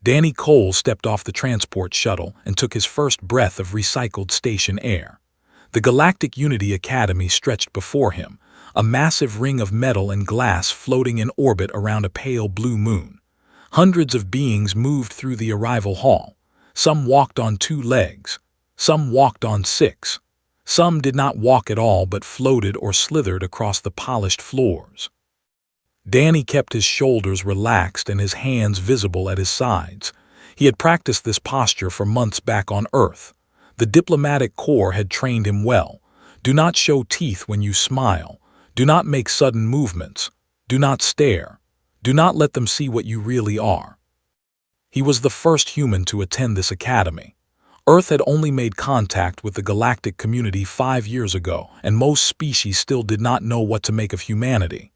Danny Cole stepped off the transport shuttle and took his first breath of recycled station air. The Galactic Unity Academy stretched before him, a massive ring of metal and glass floating in orbit around a pale blue moon. Hundreds of beings moved through the arrival hall. Some walked on 2 legs. Some walked on 6. Some did not walk at all but floated or slithered across the polished floors. Danny kept his shoulders relaxed and his hands visible at his sides. He had practiced this posture for months back on Earth. The diplomatic corps had trained him well. Do not show teeth when you smile. Do not make sudden movements. Do not stare. Do not let them see what you really are. He was the first human to attend this academy. Earth had only made contact with the galactic community 5 years ago, and most species still did not know what to make of humanity.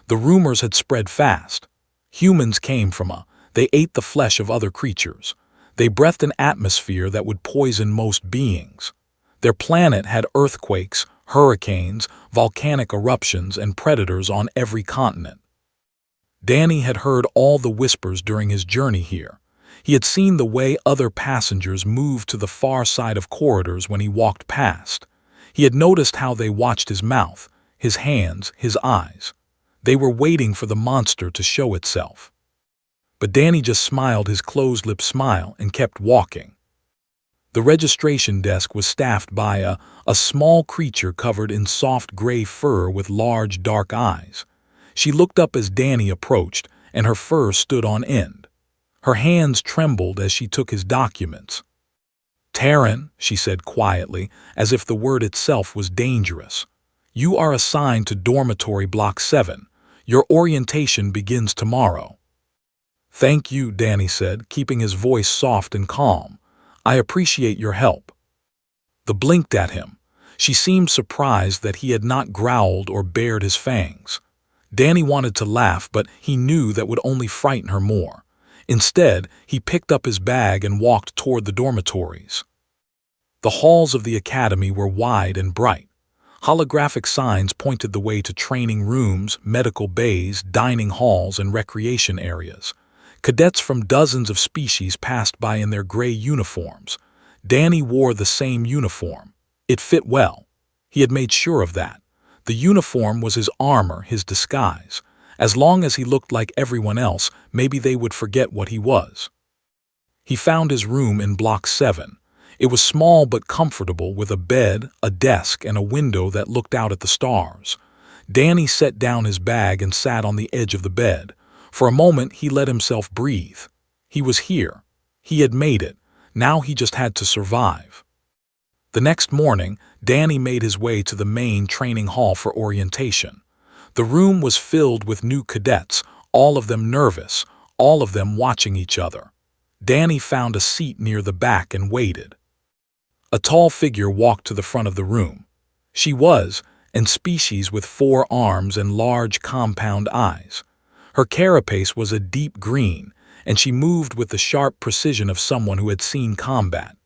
The rumors had spread fast. Humans came from they ate the flesh of other creatures. They breathed an atmosphere that would poison most beings. Their planet had earthquakes, hurricanes, volcanic eruptions, and predators on every continent. Danny had heard all the whispers during his journey here. He had seen the way other passengers moved to the far side of corridors when he walked past. He had noticed how they watched his mouth, his hands, his eyes. They were waiting for the monster to show itself. But Danny just smiled his closed-lip smile and kept walking. The registration desk was staffed by a small creature covered in soft gray fur with large dark eyes. She looked up as Danny approached, and her fur stood on end. Her hands trembled as she took his documents. "Terran," she said quietly, as if the word itself was dangerous. "You are assigned to Dormitory Block 7. Your orientation begins tomorrow." "Thank you," Danny said, keeping his voice soft and calm. "I appreciate your help." The blinked at him. She seemed surprised that he had not growled or bared his fangs. Danny wanted to laugh, but he knew that would only frighten her more. Instead, he picked up his bag and walked toward the dormitories. The halls of the academy were wide and bright. Holographic signs pointed the way to training rooms, medical bays, dining halls, and recreation areas. Cadets from dozens of species passed by in their gray uniforms. Danny wore the same uniform. It fit well. He had made sure of that. The uniform was his armor, his disguise. As long as he looked like everyone else, maybe they would forget what he was. He found his room in Block 7. It was small but comfortable, with a bed, a desk, and a window that looked out at the stars. Danny set down his bag and sat on the edge of the bed. For a moment, he let himself breathe. He was here. He had made it. Now he just had to survive. The next morning, Danny made his way to the main training hall for orientation. The room was filled with new cadets, all of them nervous, all of them watching each other. Danny found a seat near the back and waited. A tall figure walked to the front of the room. She was an species with 4 arms and large compound eyes. Her carapace was a deep green, and she moved with the sharp precision of someone who had seen combat.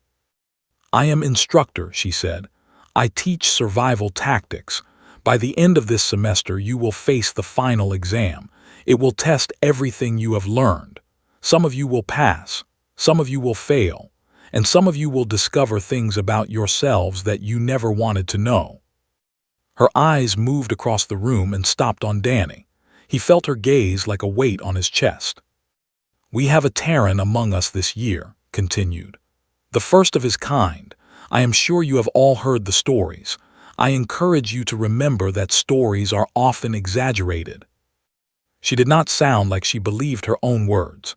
"I am instructor," she said. "I teach survival tactics. By the end of this semester, you will face the final exam. It will test everything you have learned. Some of you will pass, some of you will fail, and some of you will discover things about yourselves that you never wanted to know." Her eyes moved across the room and stopped on Danny. He felt her gaze like a weight on his chest. "We have a Terran among us this year," continued. "The first of his kind. I am sure you have all heard the stories. I encourage you to remember that stories are often exaggerated." She did not sound like she believed her own words.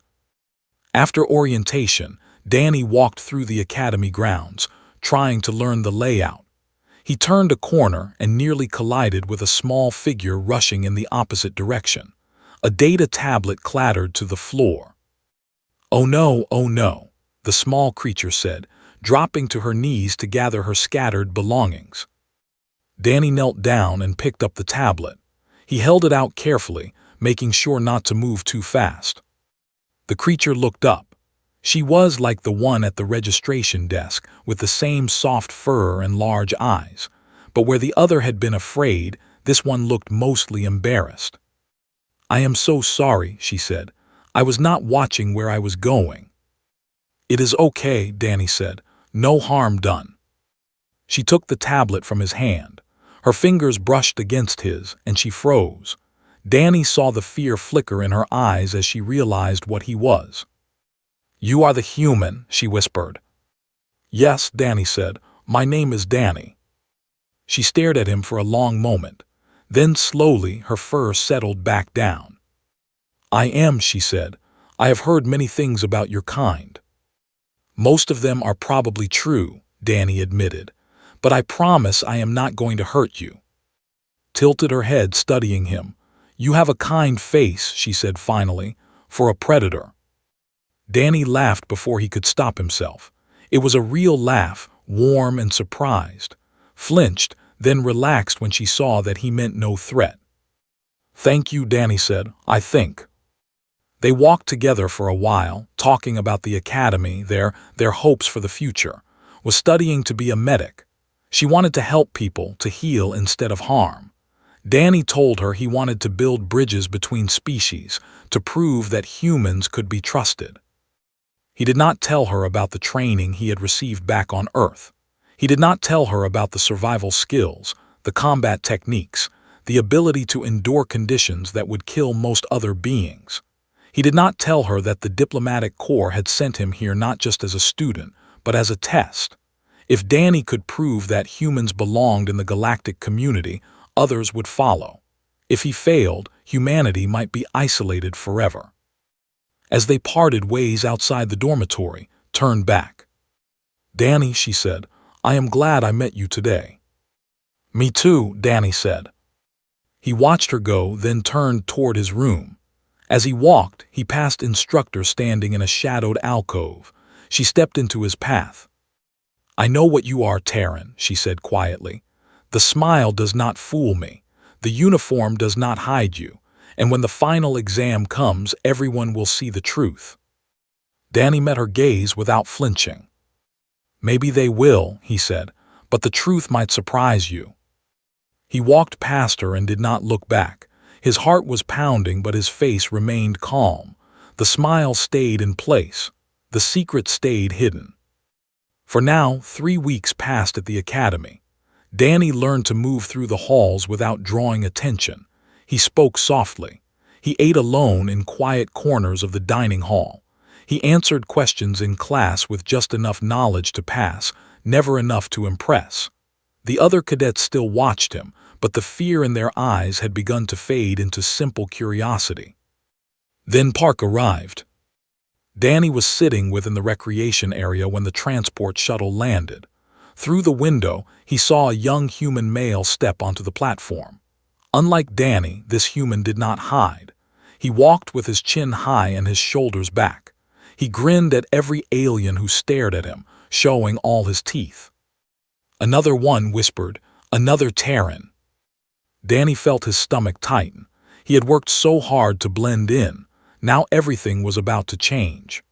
After orientation, Danny walked through the academy grounds, trying to learn the layout. He turned a corner and nearly collided with a small figure rushing in the opposite direction. A data tablet clattered to the floor. "Oh no," the small creature said, dropping to her knees to gather her scattered belongings. Danny knelt down and picked up the tablet. He held it out carefully, making sure not to move too fast. The creature looked up. She was like the one at the registration desk, with the same soft fur and large eyes. But where the other had been afraid, this one looked mostly embarrassed. "I am so sorry," she said. "I was not watching where I was going." "It is okay," Danny said. "No harm done." She took the tablet from his hand. Her fingers brushed against his, and she froze. Danny saw the fear flicker in her eyes as she realized what he was. "You are the human," she whispered. "Yes," Danny said. "My name is Danny." She stared at him for a long moment. Then slowly her fur settled back down. "I am," she said. "I have heard many things about your kind." "Most of them are probably true," Danny admitted. "But I promise I am not going to hurt you." Tilted her head, studying him. "You have a kind face," she said finally, "for a predator." Danny laughed before he could stop himself. It was a real laugh, warm and surprised. Flinched, then relaxed when she saw that he meant no threat. "Thank you," Danny said. "I think." They walked together for a while, talking about the academy, their hopes for the future. Was studying to be a medic. She wanted to help people, to heal instead of harm. Danny told her he wanted to build bridges between species, to prove that humans could be trusted. He did not tell her about the training he had received back on Earth. He did not tell her about the survival skills, the combat techniques, the ability to endure conditions that would kill most other beings. He did not tell her that the diplomatic corps had sent him here not just as a student, but as a test. If Danny could prove that humans belonged in the galactic community, others would follow. If he failed, humanity might be isolated forever. As they parted ways outside the dormitory, turned back. "Danny," she said, "I am glad I met you today." "Me too," Danny said. He watched her go, then turned toward his room. As he walked, he passed Instructor standing in a shadowed alcove. She stepped into his path. "I know what you are, Terran," she said quietly. "The smile does not fool me. The uniform does not hide you. And when the final exam comes, everyone will see the truth." Danny met her gaze without flinching. "Maybe they will," he said, "but the truth might surprise you." He walked past her and did not look back. His heart was pounding, but his face remained calm. The smile stayed in place. The secret stayed hidden. For now, 3 weeks passed at the academy. Danny learned to move through the halls without drawing attention. He spoke softly. He ate alone in quiet corners of the dining hall. He answered questions in class with just enough knowledge to pass, never enough to impress. The other cadets still watched him, but the fear in their eyes had begun to fade into simple curiosity. Then Park arrived. Danny was sitting within the recreation area when the transport shuttle landed. Through the window, he saw a young human male step onto the platform. Unlike Danny, this human did not hide. He walked with his chin high and his shoulders back. He grinned at every alien who stared at him, showing all his teeth. Another one whispered, "Another Terran." Danny felt his stomach tighten. He had worked so hard to blend in. Now everything was about to change.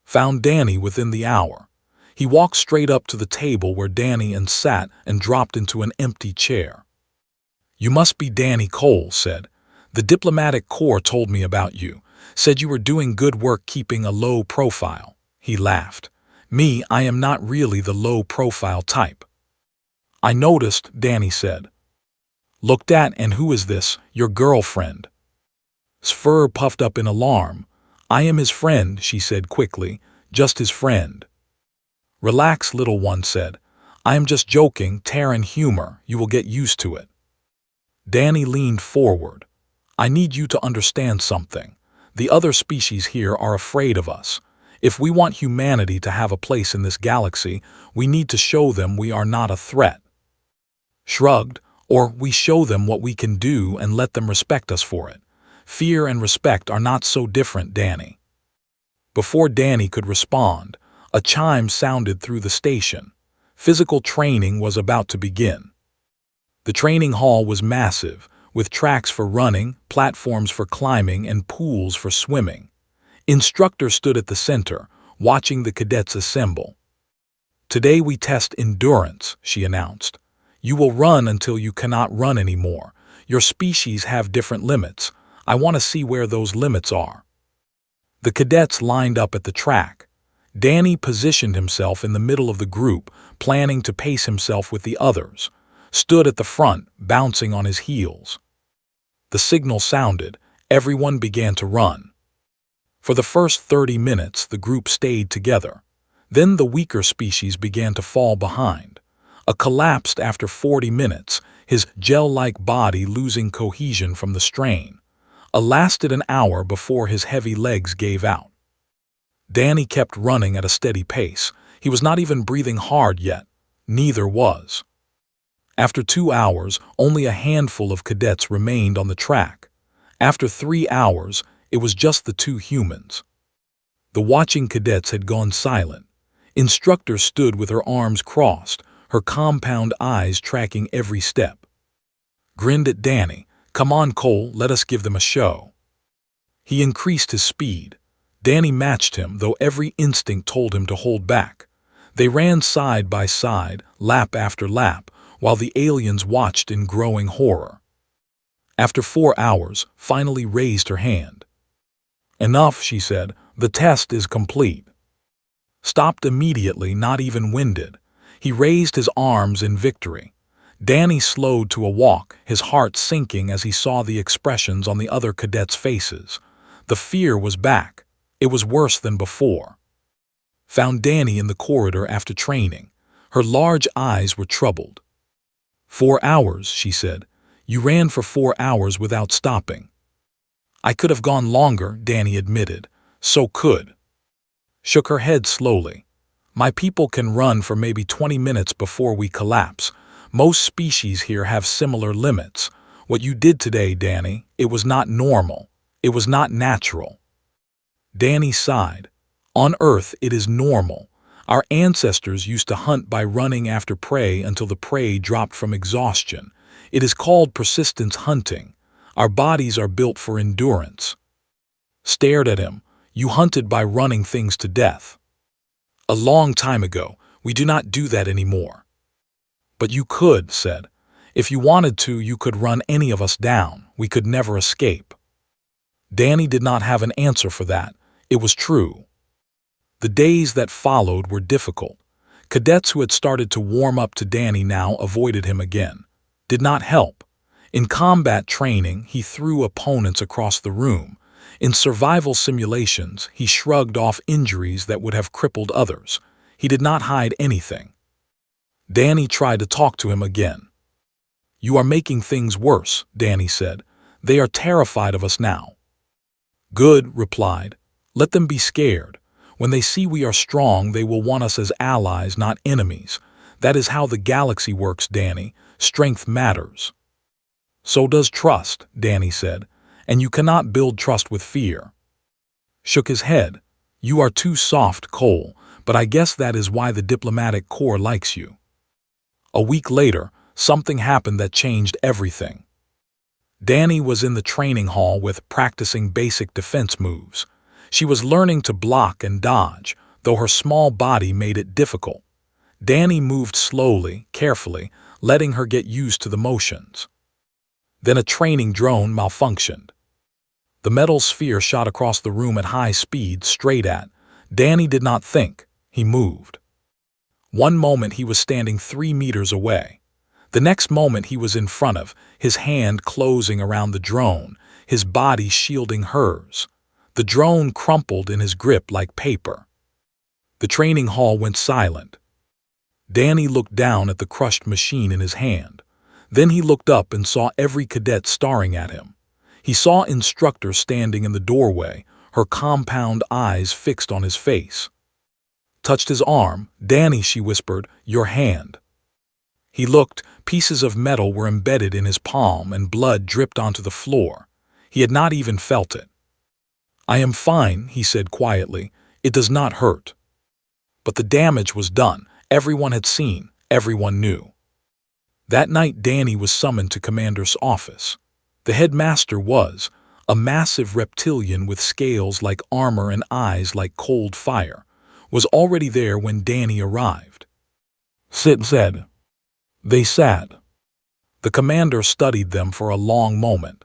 Found Danny within the hour. He walked straight up to the table where Danny sat and dropped into an empty chair. "You must be Danny Cole," said. "The diplomatic corps told me about you. Said you were doing good work keeping a low profile." He laughed. "Me, I am not really the low-profile type." "I noticed," Danny said. "Looked at, and who is this, your girlfriend?" Sfur puffed up in alarm. "I am his friend," she said quickly, "just his friend." "Relax, little one," said. "I am just joking, Terran humor, you will get used to it." Danny leaned forward. "I need you to understand something. The other species here are afraid of us. If we want humanity to have a place in this galaxy, we need to show them we are not a threat." Shrugged, "Or we show them what we can do and let them respect us for it. Fear and respect are not so different, Danny." Before Danny could respond, a chime sounded through the station. Physical training was about to begin. The training hall was massive, with tracks for running, platforms for climbing, and pools for swimming. Instructor stood at the center, watching the cadets assemble. "Today we test endurance," she announced. "You will run until you cannot run anymore. Your species have different limits. I want to see where those limits are." The cadets lined up at the track. Danny positioned himself in the middle of the group, planning to pace himself with the others, stood at the front, bouncing on his heels. The signal sounded. Everyone began to run. For the first 30 minutes, the group stayed together. Then the weaker species began to fall behind. Collapsed after 40 minutes, his gel-like body losing cohesion from the strain. Lasted an hour before his heavy legs gave out. Danny kept running at a steady pace. He was not even breathing hard yet. Neither was. After 2 hours, only a handful of cadets remained on the track. After 3 hours, it was just the 2 humans. The watching cadets had gone silent. Instructor stood with her arms crossed, her compound eyes tracking every step. Grinned at Danny. "Come on, Cole, let us give them a show." He increased his speed. Danny matched him, though every instinct told him to hold back. They ran side by side, lap after lap, while the aliens watched in growing horror. After 4 hours, finally raised her hand. "Enough," she said. "The test is complete." Stopped immediately, not even winded. He raised his arms in victory. Danny slowed to a walk, his heart sinking as he saw the expressions on the other cadets' faces. The fear was back. It was worse than before. Found Danny in the corridor after training. Her large eyes were troubled. 4 hours, she said. "You ran for 4 hours without stopping." "I could have gone longer," Danny admitted. "So could." Shook her head slowly. "My people can run for maybe 20 minutes before we collapse. Most species here have similar limits. What you did today, Danny, it was not normal. It was not natural." Danny sighed. "On Earth, it is normal. Our ancestors used to hunt by running after prey until the prey dropped from exhaustion. It is called persistence hunting. Our bodies are built for endurance." Stared at him. "You hunted by running things to death." "A long time ago. We do not do that anymore." "But you could," said. "If you wanted to, you could run any of us down. We could never escape." Danny did not have an answer for that. It was true. The days that followed were difficult. Cadets who had started to warm up to Danny now avoided him again. Did not help. In combat training, he threw opponents across the room. In survival simulations, he shrugged off injuries that would have crippled others. He did not hide anything. Danny tried to talk to him again. "You are making things worse," Danny said. "They are terrified of us now." "Good," replied. "Let them be scared. When they see we are strong, they will want us as allies, not enemies. That is how the galaxy works, Danny. Strength matters." "So does trust," Danny said, "and you cannot build trust with fear." Shook his head. "You are too soft, Cole, but I guess that is why the diplomatic corps likes you." A week later, something happened that changed everything. Danny was in the training hall practicing basic defense moves. She was learning to block and dodge, though her small body made it difficult. Danny moved slowly, carefully, letting her get used to the motions. Then a training drone malfunctioned. The metal sphere shot across the room at high speed, straight at. Danny did not think. He moved. One moment he was standing 3 meters away. The next moment he was in front of, his hand closing around the drone, his body shielding hers. The drone crumpled in his grip like paper. The training hall went silent. Danny looked down at the crushed machine in his hand. Then he looked up and saw every cadet staring at him. He saw Instructor standing in the doorway, her compound eyes fixed on his face. Touched his arm. "Danny," she whispered, "your hand." He looked. Pieces of metal were embedded in his palm and blood dripped onto the floor. He had not even felt it. "I am fine," he said quietly. "It does not hurt." But the damage was done. Everyone had seen. Everyone knew. That night Danny was summoned to Commander's office. The headmaster was a massive reptilian with scales like armor and eyes like cold fire, was already there when Danny arrived. "Sit," said. They sat. The commander studied them for a long moment.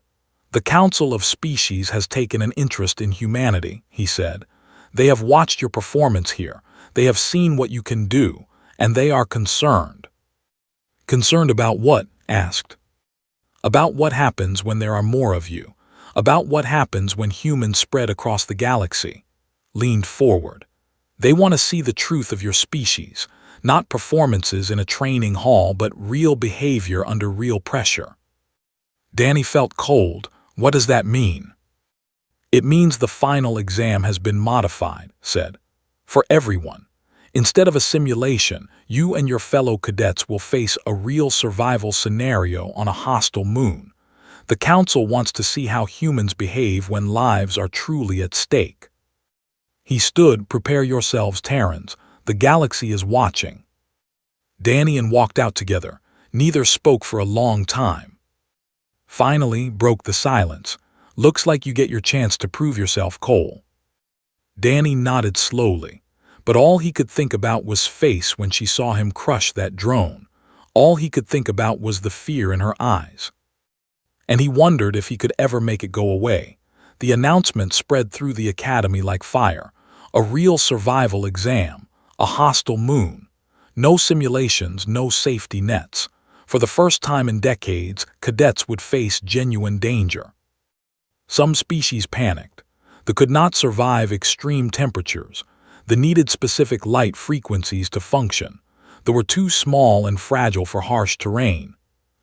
"The Council of Species has taken an interest in humanity," he said. They have watched your performance here. They have seen what you can do, and they are concerned. Concerned about what? Asked. About what happens when there are more of you. About what happens when humans spread across the galaxy. Leaned forward. They want to see the truth of your species, not performances in a training hall, but real behavior under real pressure. Danny felt cold. What does that mean? It means the final exam has been modified, said. For everyone. Instead of a simulation, you and your fellow cadets will face a real survival scenario on a hostile moon. The Council wants to see how humans behave when lives are truly at stake. He stood. Prepare yourselves, Terrans. The galaxy is watching. Danny and walked out together. Neither spoke for a long time. Finally, broke the silence. Looks like you get your chance to prove yourself, Cole. Danny nodded slowly, but all he could think about was face when she saw him crush that drone. All he could think about was the fear in her eyes. And he wondered if he could ever make it go away. The announcement spread through the academy like fire. A real survival exam. A hostile moon. No simulations, no safety nets. For the first time in decades, cadets would face genuine danger. Some species panicked. They could not survive extreme temperatures. They needed specific light frequencies to function. They were too small and fragile for harsh terrain.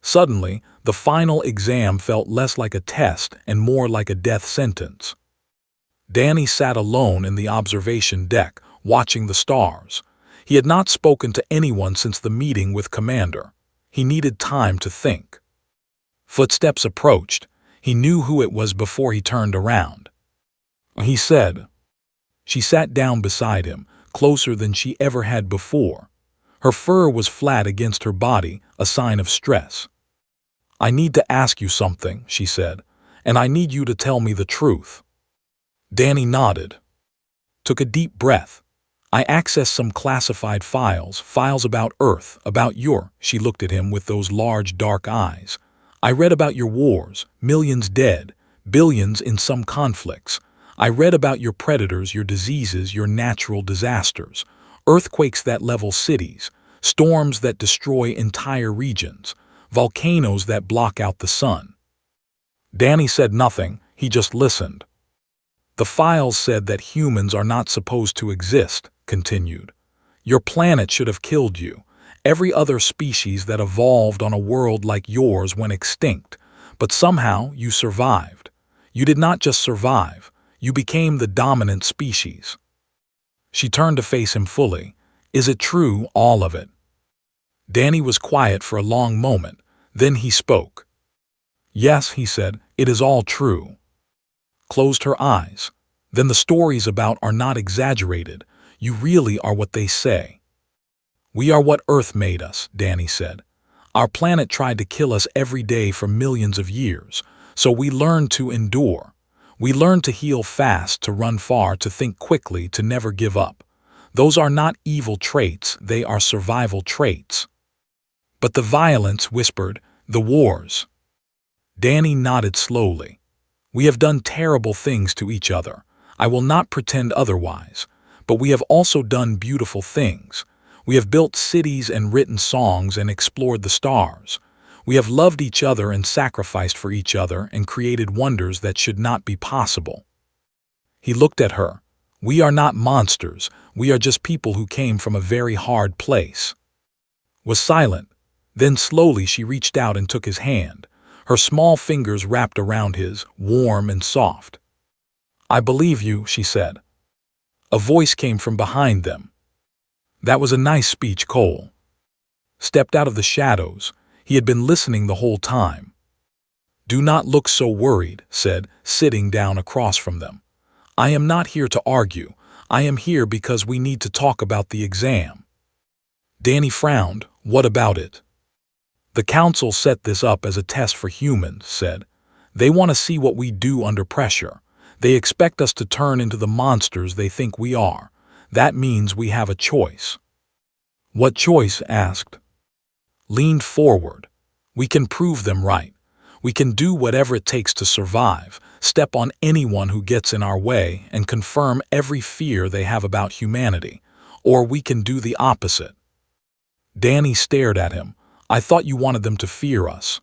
Suddenly, the final exam felt less like a test and more like a death sentence. Danny sat alone in the observation deck, watching the stars. He had not spoken to anyone since the meeting with Commander. He needed time to think. Footsteps approached. He knew who it was before he turned around. He said. She sat down beside him, closer than she ever had before. Her fur was flat against her body, a sign of stress. I need to ask you something, she said, and I need you to tell me the truth. Danny nodded. Took a deep breath. I accessed some classified files about Earth, about she looked at him with those large dark eyes. I read about your wars, millions dead, billions in some conflicts. I read about your predators, your diseases, your natural disasters, earthquakes that level cities, storms that destroy entire regions, volcanoes that block out the sun. Danny said nothing, he just listened. The files said that humans are not supposed to exist, continued. Your planet should have killed you. Every other species that evolved on a world like yours went extinct, but somehow you survived. You did not just survive, you became the dominant species. She turned to face him fully. Is it true, all of it? Danny was quiet for a long moment, then he spoke. Yes, he said, it is all true. Closed her eyes. Then the stories about are not exaggerated. You really are what they say. We are what Earth made us, Danny said. Our planet tried to kill us every day for millions of years, so we learned to endure. We learned to heal fast, to run far, to think quickly, to never give up. Those are not evil traits, they are survival traits. But the violence, whispered, the wars. Danny nodded slowly. We have done terrible things to each other. I will not pretend otherwise. But we have also done beautiful things. We have built cities and written songs and explored the stars. We have loved each other and sacrificed for each other and created wonders that should not be possible. He looked at her. We are not monsters. We are just people who came from a very hard place. Was silent. Then slowly she reached out and took his hand. Her small fingers wrapped around his, warm and soft. I believe you, she said. A voice came from behind them. That was a nice speech, Cole. Stepped out of the shadows. He had been listening the whole time. Do not look so worried, said, sitting down across from them. I am not here to argue. I am here because we need to talk about the exam. Danny frowned. What about it? The council set this up as a test for humans, said. They want to see what we do under pressure. They expect us to turn into the monsters they think we are. That means we have a choice. What choice? Asked. Leaned forward. We can prove them right. We can do whatever it takes to survive, step on anyone who gets in our way, and confirm every fear they have about humanity. Or we can do the opposite. Danny stared at him. I thought you wanted them to fear us.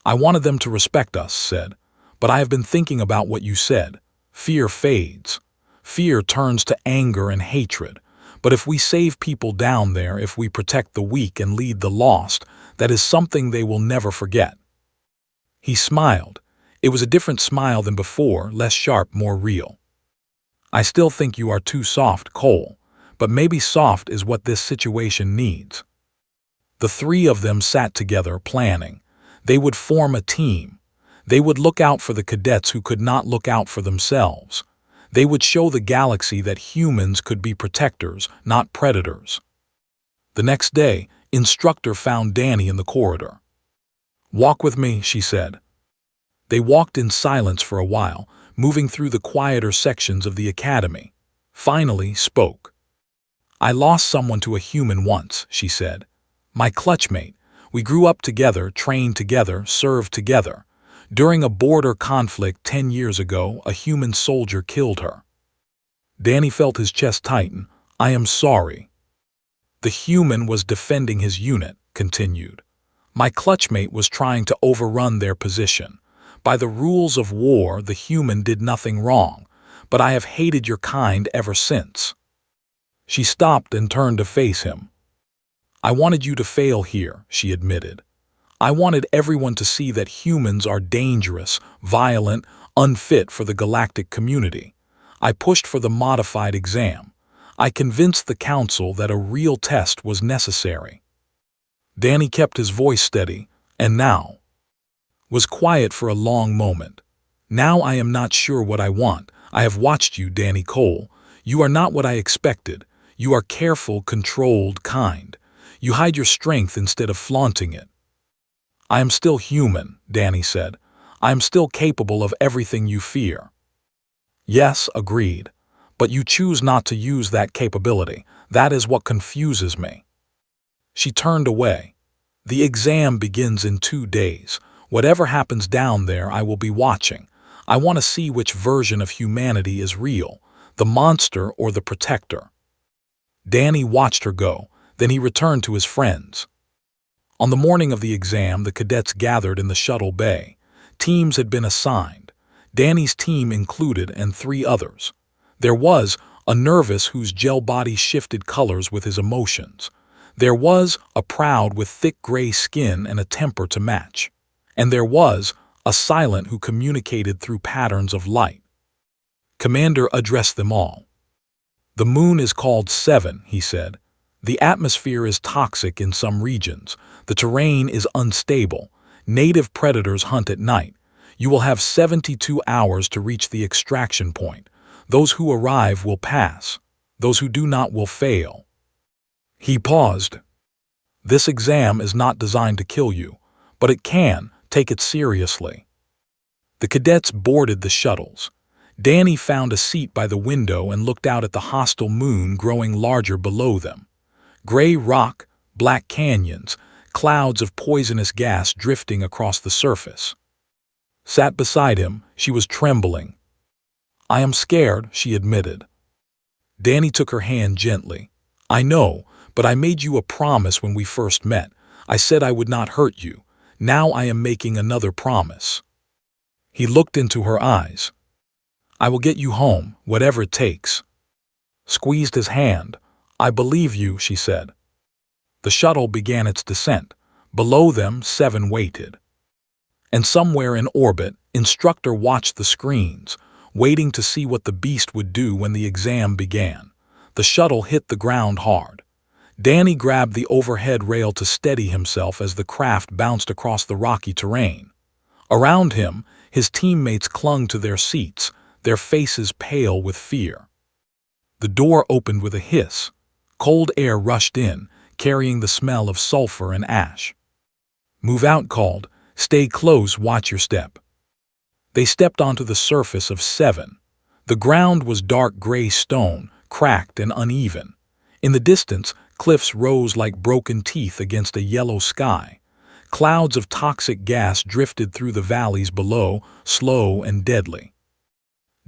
I wanted them to respect us, said. But I have been thinking about what you said. Fear fades. Fear turns to anger and hatred. But if we save people down there, if we protect the weak and lead the lost, that is something they will never forget. He smiled. It was a different smile than before, less sharp, more real. I still think you are too soft, Cole, but maybe soft is what this situation needs. The three of them sat together, planning. They would form a team. They would look out for the cadets who could not look out for themselves. They would show the galaxy that humans could be protectors, not predators. The next day, Instructor found Danny in the corridor. Walk with me, she said. They walked in silence for a while, moving through the quieter sections of the academy. Finally spoke. I lost someone to a human once, she said. My clutchmate. We grew up together, trained together, served together. During a border conflict 10 years ago, a human soldier killed her. Danny felt his chest tighten. I am sorry. The human was defending his unit, continued. My clutchmate was trying to overrun their position. By the rules of war, the human did nothing wrong, but I have hated your kind ever since. She stopped and turned to face him. I wanted you to fail here, she admitted. I wanted everyone to see that humans are dangerous, violent, unfit for the galactic community. I pushed for the modified exam. I convinced the council that a real test was necessary. Danny kept his voice steady, and now was quiet for a long moment. Now I am not sure what I want. I have watched you, Danny Cole. You are not what I expected. You are careful, controlled, kind. You hide your strength instead of flaunting it. I am still human, Danny said. I am still capable of everything you fear. Yes, agreed. But you choose not to use that capability. That is what confuses me. She turned away. The exam begins in 2 days. Whatever happens down there, I will be watching. I want to see which version of humanity is real, the monster or the protector. Danny watched her go. Then he returned to his friends. On the morning of the exam, the cadets gathered in the shuttle bay. Teams had been assigned. Danny's team included and 3 others. There was a nervous whose gel body shifted colors with his emotions. There was a proud with thick gray skin and a temper to match. And there was a silent who communicated through patterns of light. Commander addressed them all. The moon is called 7, he said. The atmosphere is toxic in some regions. The terrain is unstable. Native predators hunt at night. You will have 72 hours to reach the extraction point. Those who arrive will pass. Those who do not will fail. He paused. This exam is not designed to kill you, but it can. Take it seriously. The cadets boarded the shuttles. Danny found a seat by the window and looked out at the hostile moon growing larger below them. Gray rock, black canyons, clouds of poisonous gas drifting across the surface. Sat beside him, she was trembling. I am scared, she admitted. Danny took her hand gently. I know, but I made you a promise when we first met. I said I would not hurt you. Now I am making another promise. He looked into her eyes. I will get you home, whatever it takes. Squeezed his hand. I believe you, she said. The shuttle began its descent. Below them, 7 waited. And somewhere in orbit, Instructor watched the screens, waiting to see what the beast would do when the exam began. The shuttle hit the ground hard. Danny grabbed the overhead rail to steady himself as the craft bounced across the rocky terrain. Around him, his teammates clung to their seats, their faces pale with fear. The door opened with a hiss. Cold air rushed in, carrying the smell of sulfur and ash. Move out, called. Stay close, watch your step. They stepped onto the surface of 7. The ground was dark gray stone, cracked and uneven. In the distance, cliffs rose like broken teeth against a yellow sky. Clouds of toxic gas drifted through the valleys below, slow and deadly.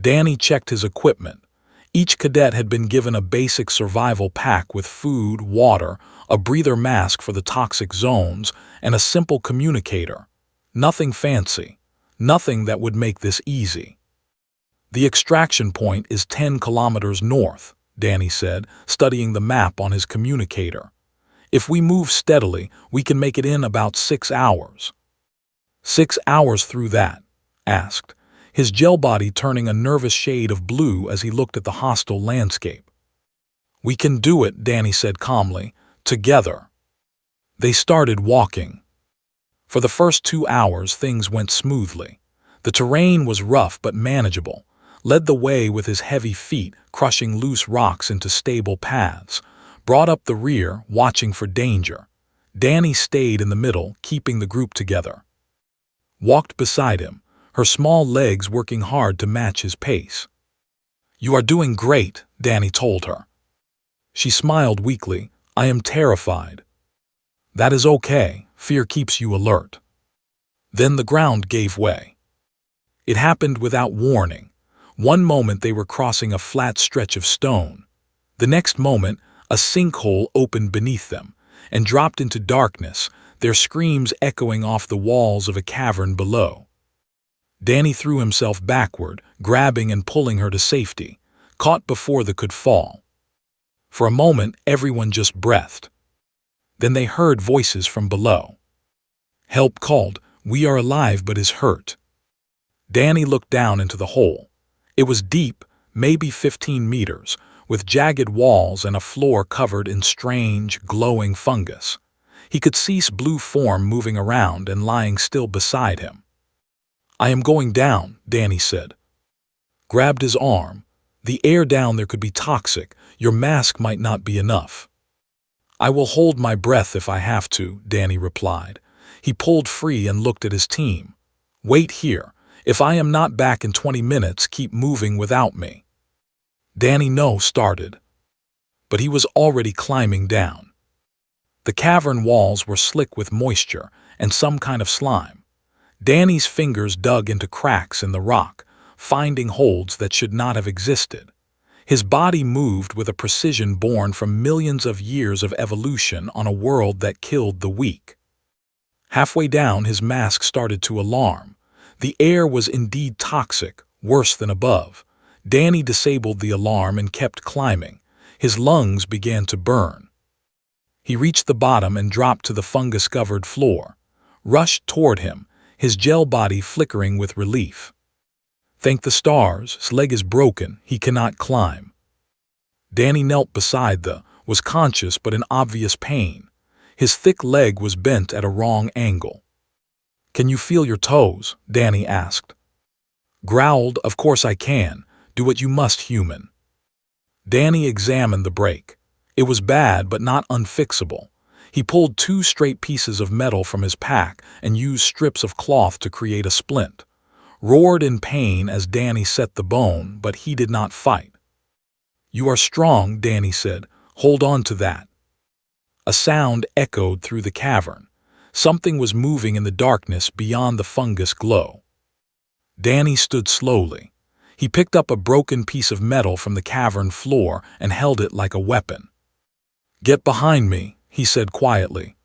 Danny checked his equipment. Each cadet had been given a basic survival pack with food, water, a breather mask for the toxic zones, and a simple communicator. Nothing fancy. Nothing that would make this easy. The extraction point is 10 kilometers north, Danny said, studying the map on his communicator. If we move steadily, we can make it in about 6 hours. 6 hours through that? Asked, his gel body turning a nervous shade of blue as he looked at the hostile landscape. We can do it, Danny said calmly, together. They started walking. For the first 2 hours, things went smoothly. The terrain was rough but manageable. Led the way with his heavy feet, crushing loose rocks into stable paths. Brought up the rear, watching for danger. Danny stayed in the middle, keeping the group together. Walked beside him, her small legs working hard to match his pace. You are doing great, Danny told her. She smiled weakly. I am terrified. That is okay, fear keeps you alert. Then the ground gave way. It happened without warning. One moment they were crossing a flat stretch of stone. The next moment, a sinkhole opened beneath them and dropped into darkness, their screams echoing off the walls of a cavern below. Danny threw himself backward, grabbing and pulling her to safety, caught before they could fall. For a moment, everyone just breathed. Then they heard voices from below. Help called, we are alive but is hurt. Danny looked down into the hole. It was deep, maybe 15 meters, with jagged walls and a floor covered in strange, glowing fungus. He could see blue form moving around and lying still beside him. I am going down, Danny said. Grabbed his arm. The air down there could be toxic. Your mask might not be enough. I will hold my breath if I have to, Danny replied. He pulled free and looked at his team. Wait here. If I am not back in 20 minutes, keep moving without me. Danny started. But he was already climbing down. The cavern walls were slick with moisture and some kind of slime. Danny's fingers dug into cracks in the rock, finding holds that should not have existed. His body moved with a precision born from millions of years of evolution on a world that killed the weak. Halfway down, his mask started to alarm. The air was indeed toxic, worse than above. Danny disabled the alarm and kept climbing. His lungs began to burn. He reached the bottom and dropped to the fungus-covered floor. Rushed toward him, his gel body flickering with relief. Thank the stars, his leg is broken, he cannot climb. Danny knelt beside was conscious but in obvious pain. His thick leg was bent at a wrong angle. Can you feel your toes? Danny asked. Growled, of course I can. Do what you must, human. Danny examined the break. It was bad but not unfixable. He pulled 2 straight pieces of metal from his pack and used strips of cloth to create a splint. Roared in pain as Danny set the bone, but he did not fight. You are strong, Danny said. Hold on to that. A sound echoed through the cavern. Something was moving in the darkness beyond the fungus glow. Danny stood slowly. He picked up a broken piece of metal from the cavern floor and held it like a weapon. Get behind me, he said quietly.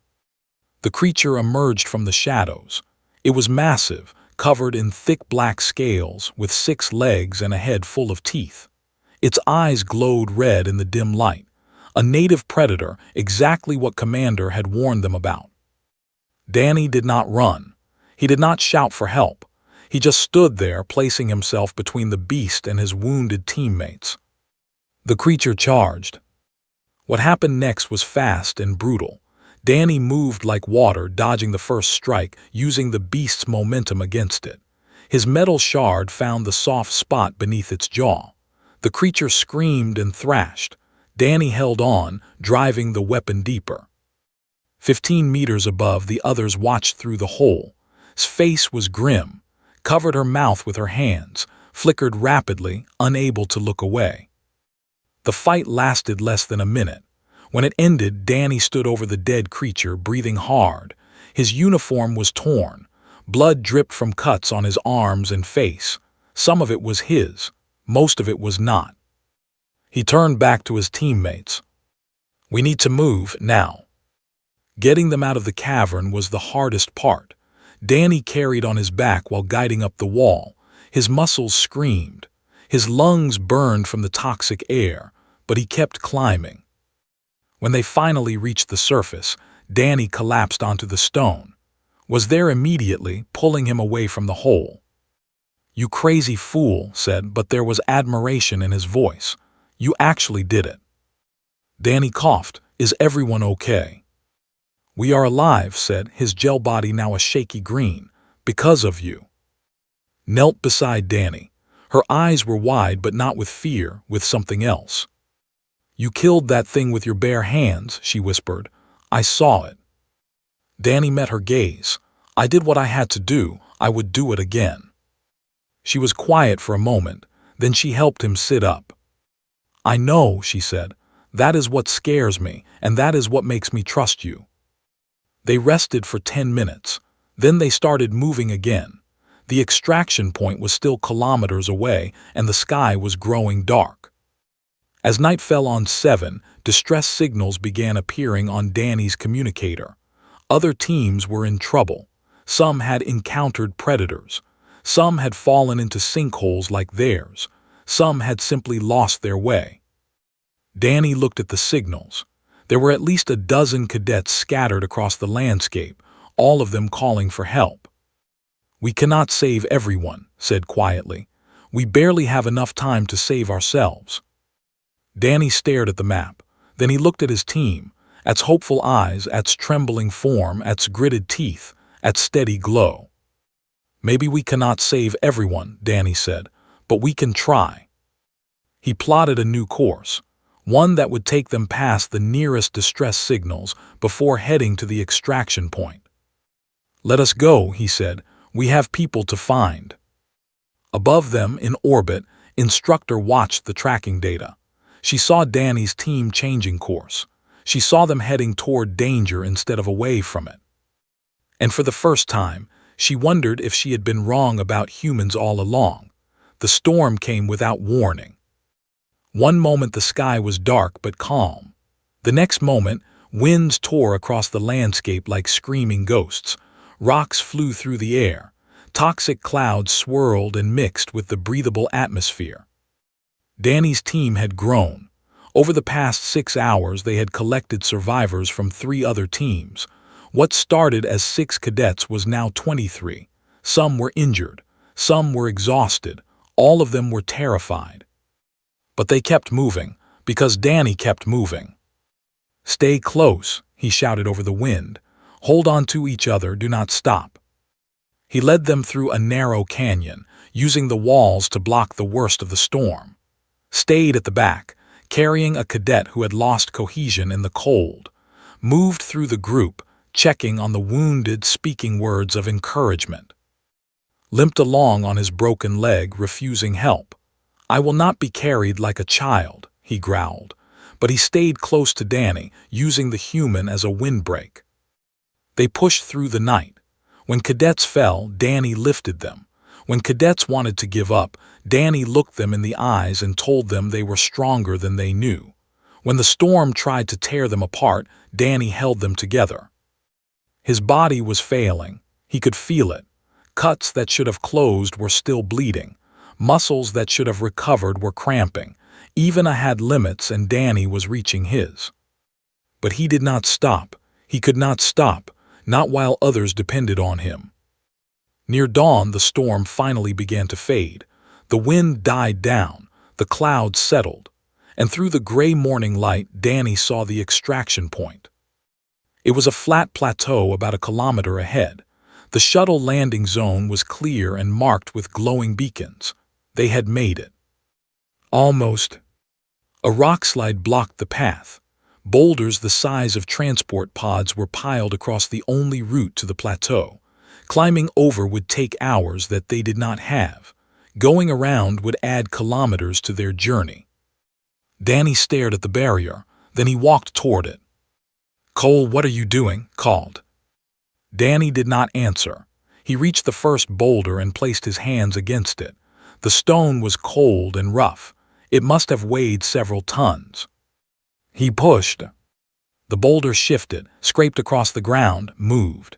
The creature emerged from the shadows. It was massive, covered in thick black scales, with 6 legs and a head full of teeth. Its eyes glowed red in the dim light. A native predator, exactly what Commander had warned them about. Danny did not run. He did not shout for help. He just stood there, placing himself between the beast and his wounded teammates. The creature charged. What happened next was fast and brutal. Danny moved like water, dodging the first strike, using the beast's momentum against it. His metal shard found the soft spot beneath its jaw. The creature screamed and thrashed. Danny held on, driving the weapon deeper. 15 meters above, the others watched through the hole. His face was grim, covered her mouth with her hands, flickered rapidly, unable to look away. The fight lasted less than a minute. When it ended, Danny stood over the dead creature, breathing hard. His uniform was torn. Blood dripped from cuts on his arms and face. Some of it was his, most of it was not. He turned back to his teammates. "We need to move now." Getting them out of the cavern was the hardest part. Danny carried on his back while guiding up the wall. His muscles screamed. His lungs burned from the toxic air, but he kept climbing. When they finally reached the surface, Danny collapsed onto the stone, was there immediately, pulling him away from the hole. "You crazy fool," said, but there was admiration in his voice. "You actually did it." Danny coughed. "Is everyone okay?" "We are alive," said, his gel body now a shaky green. "Because of you." Knelt beside Danny. Her eyes were wide, but not with fear, with something else. "You killed that thing with your bare hands," she whispered. "I saw it." Danny met her gaze. "I did what I had to do. I would do it again." She was quiet for a moment, then she helped him sit up. "I know," she said. "That is what scares me, and that is what makes me trust you." They rested for 10 minutes. Then they started moving again. The extraction point was still kilometers away, and the sky was growing dark. As night fell on 7, distress signals began appearing on Danny's communicator. Other teams were in trouble. Some had encountered predators. Some had fallen into sinkholes like theirs. Some had simply lost their way. Danny looked at the signals. There were at least a dozen cadets scattered across the landscape, all of them calling for help. "We cannot save everyone," said quietly. "We barely have enough time to save ourselves." Danny stared at the map. Then he looked at his team, at's hopeful eyes, at's trembling form, at's gritted teeth, at's steady glow. "Maybe we cannot save everyone," Danny said, "but we can try." He plotted a new course, one that would take them past the nearest distress signals before heading to the extraction point. "Let us go," he said. "We have people to find." Above them, in orbit, Instructor watched the tracking data. She saw Danny's team changing course. She saw them heading toward danger instead of away from it. And for the first time, she wondered if she had been wrong about humans all along. The storm came without warning. One moment the sky was dark but calm. The next moment, winds tore across the landscape like screaming ghosts. Rocks flew through the air. Toxic clouds swirled and mixed with the breathable atmosphere. Danny's team had grown. Over the past 6 hours, they had collected survivors from 3 other teams. What started as 6 cadets was now 23. Some were injured. Some were exhausted. All of them were terrified. But they kept moving, because Danny kept moving. "Stay close," he shouted over the wind. "Hold on to each other, do not stop." He led them through a narrow canyon, using the walls to block the worst of the storm. Stayed at the back, carrying a cadet who had lost cohesion in the cold. Moved through the group, checking on the wounded, speaking words of encouragement. Limped along on his broken leg, refusing help. "I will not be carried like a child," he growled, but he stayed close to Danny, using the human as a windbreak. They pushed through the night. When cadets fell, Danny lifted them. When cadets wanted to give up, Danny looked them in the eyes and told them they were stronger than they knew. When the storm tried to tear them apart, Danny held them together. His body was failing. He could feel it. Cuts that should have closed were still bleeding. Muscles that should have recovered were cramping. Even I had limits, and Danny was reaching his. But he did not stop. He could not stop, not while others depended on him. Near dawn, the storm finally began to fade. The wind died down. The clouds settled. And through the gray morning light, Danny saw the extraction point. It was a flat plateau about a kilometer ahead. The shuttle landing zone was clear and marked with glowing beacons. They had made it. Almost. A rockslide blocked the path. Boulders the size of transport pods were piled across the only route to the plateau. Climbing over would take hours that they did not have. Going around would add kilometers to their journey. Danny stared at the barrier, then he walked toward it. "Cole, what are you doing?" called. Danny did not answer. He reached the first boulder and placed his hands against it. The stone was cold and rough. It must have weighed several tons. He pushed. The boulder shifted, scraped across the ground, moved.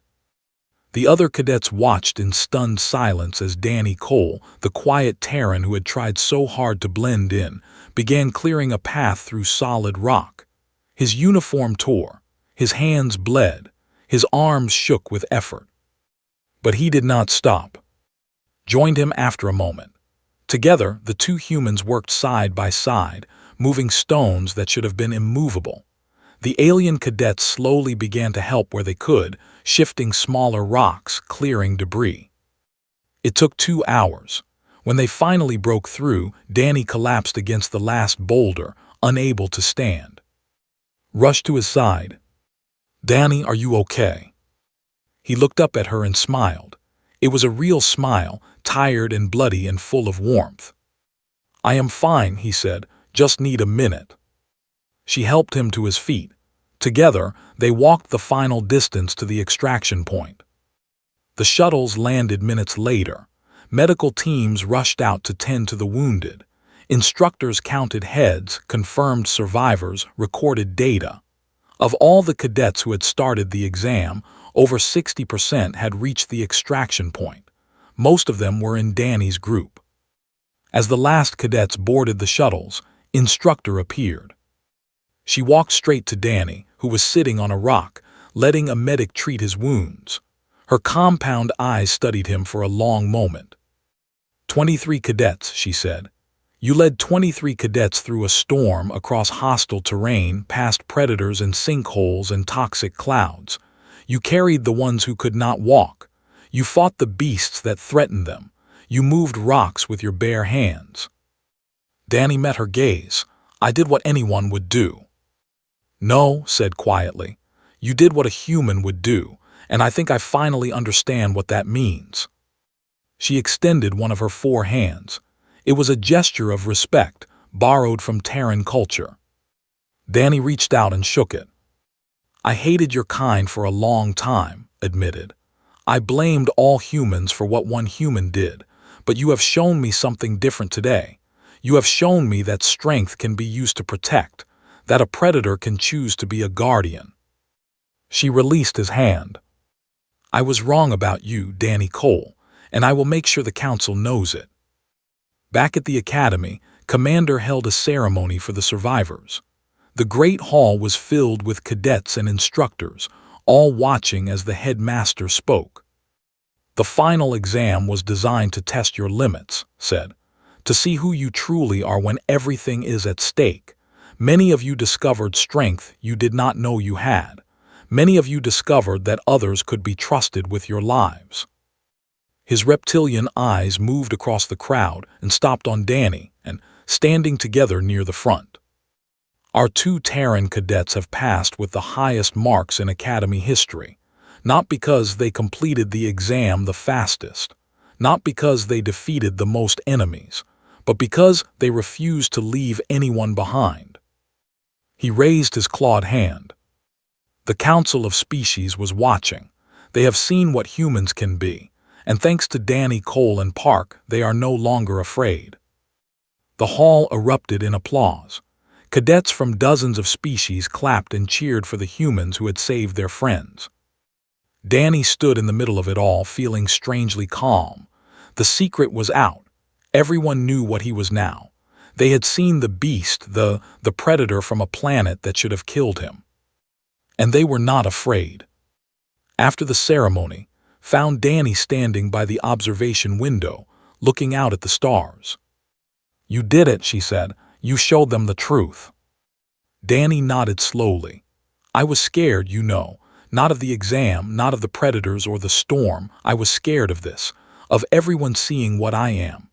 The other cadets watched in stunned silence as Danny Cole, the quiet Terran who had tried so hard to blend in, began clearing a path through solid rock. His uniform tore, his hands bled, his arms shook with effort. But he did not stop. Joined him after a moment. Together, the two humans worked side by side, moving stones that should have been immovable. The alien cadets slowly began to help where they could, shifting smaller rocks, clearing debris. It took 2 hours. When they finally broke through, Danny collapsed against the last boulder, unable to stand. Rushed to his side. "Danny, are you okay?" He looked up at her and smiled. It was a real smile, tired and bloody and full of warmth. "I am fine," he said, "just need a minute." She helped him to his feet. Together, they walked the final distance to the extraction point. The shuttles landed minutes later. Medical teams rushed out to tend to the wounded. Instructors counted heads, confirmed survivors, recorded data. Of all the cadets who had started the exam, over 60% had reached the extraction point. Most of them were in Danny's group. As the last cadets boarded the shuttles, Instructor appeared. She walked straight to Danny, who was sitting on a rock, letting a medic treat his wounds. Her compound eyes studied him for a long moment. 23 cadets, she said. You led 23 cadets through a storm, across hostile terrain, past predators and sinkholes and toxic clouds. You carried the ones who could not walk. You fought the beasts that threatened them. You moved rocks with your bare hands. Danny met her gaze. I did what anyone would do. No, said quietly. You did what a human would do, and I think I finally understand what that means. She extended one of her 4 hands. It was a gesture of respect, borrowed from Terran culture. Danny reached out and shook it. I hated your kind for a long time, admitted. I blamed all humans for what one human did, but you have shown me something different today. You have shown me that strength can be used to protect, that a predator can choose to be a guardian. She released his hand. I was wrong about you, Danny Cole, and I will make sure the council knows it. Back at the academy, Commander held a ceremony for the survivors. The great hall was filled with cadets and instructors, all watching as the headmaster spoke. The final exam was designed to test your limits, said, to see who you truly are when everything is at stake. Many of you discovered strength you did not know you had. Many of you discovered that others could be trusted with your lives. His reptilian eyes moved across the crowd and stopped on Danny, and standing together near the front. Our 2 Terran cadets have passed with the highest marks in Academy history, not because they completed the exam the fastest, not because they defeated the most enemies, but because they refused to leave anyone behind. He raised his clawed hand. The Council of Species was watching. They have seen what humans can be, and thanks to Danny Cole and Park, they are no longer afraid. The hall erupted in applause. Cadets from dozens of species clapped and cheered for the humans who had saved their friends. Danny stood in the middle of it all, feeling strangely calm. The secret was out. Everyone knew what he was now. They had seen the beast, the predator from a planet that should have killed him. And they were not afraid. After the ceremony, found Danny standing by the observation window, looking out at the stars. You did it, she said. You showed them the truth. Danny nodded slowly. I was scared, you know, not of the exam, not of the predators or the storm. I was scared of this, of everyone seeing what I am.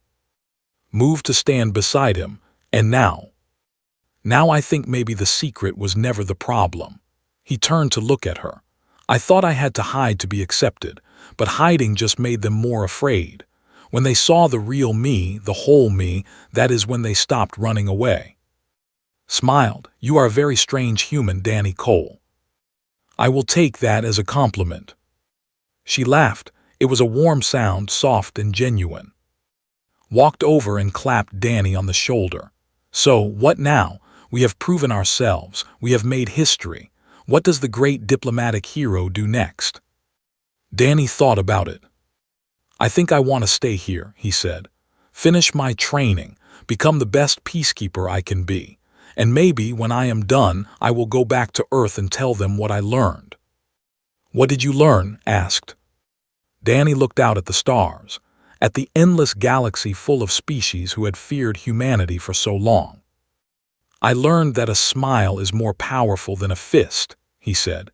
Moved to stand beside him, and now I think maybe the secret was never the problem. He turned to look at her. I thought I had to hide to be accepted, but hiding just made them more afraid. When they saw the real me, the whole me, that is when they stopped running away. Smiled. You are a very strange human, Danny Cole. I will take that as a compliment. She laughed. It was a warm sound, soft and genuine. Walked over and clapped Danny on the shoulder. So, what now? We have proven ourselves. We have made history. What does the great diplomatic hero do next? Danny thought about it. I think I want to stay here, he said. Finish my training, become the best peacekeeper I can be. And maybe when I am done, I will go back to Earth and tell them what I learned. What did you learn? Asked. Danny looked out at the stars, at the endless galaxy full of species who had feared humanity for so long. I learned that a smile is more powerful than a fist, he said,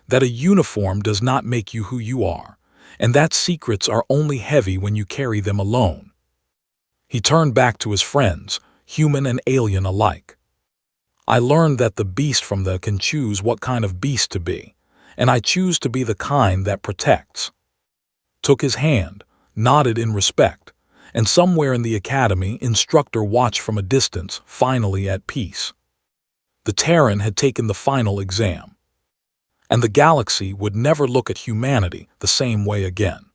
that a uniform does not make you who you are, and that secrets are only heavy when you carry them alone. He turned back to his friends, human and alien alike. I learned that the beast from the can choose what kind of beast to be, and I choose to be the kind that protects. Took his hand, nodded in respect, and somewhere in the academy, instructor watched from a distance, finally at peace. The Terran had taken the final exam, and the galaxy would never look at humanity the same way again.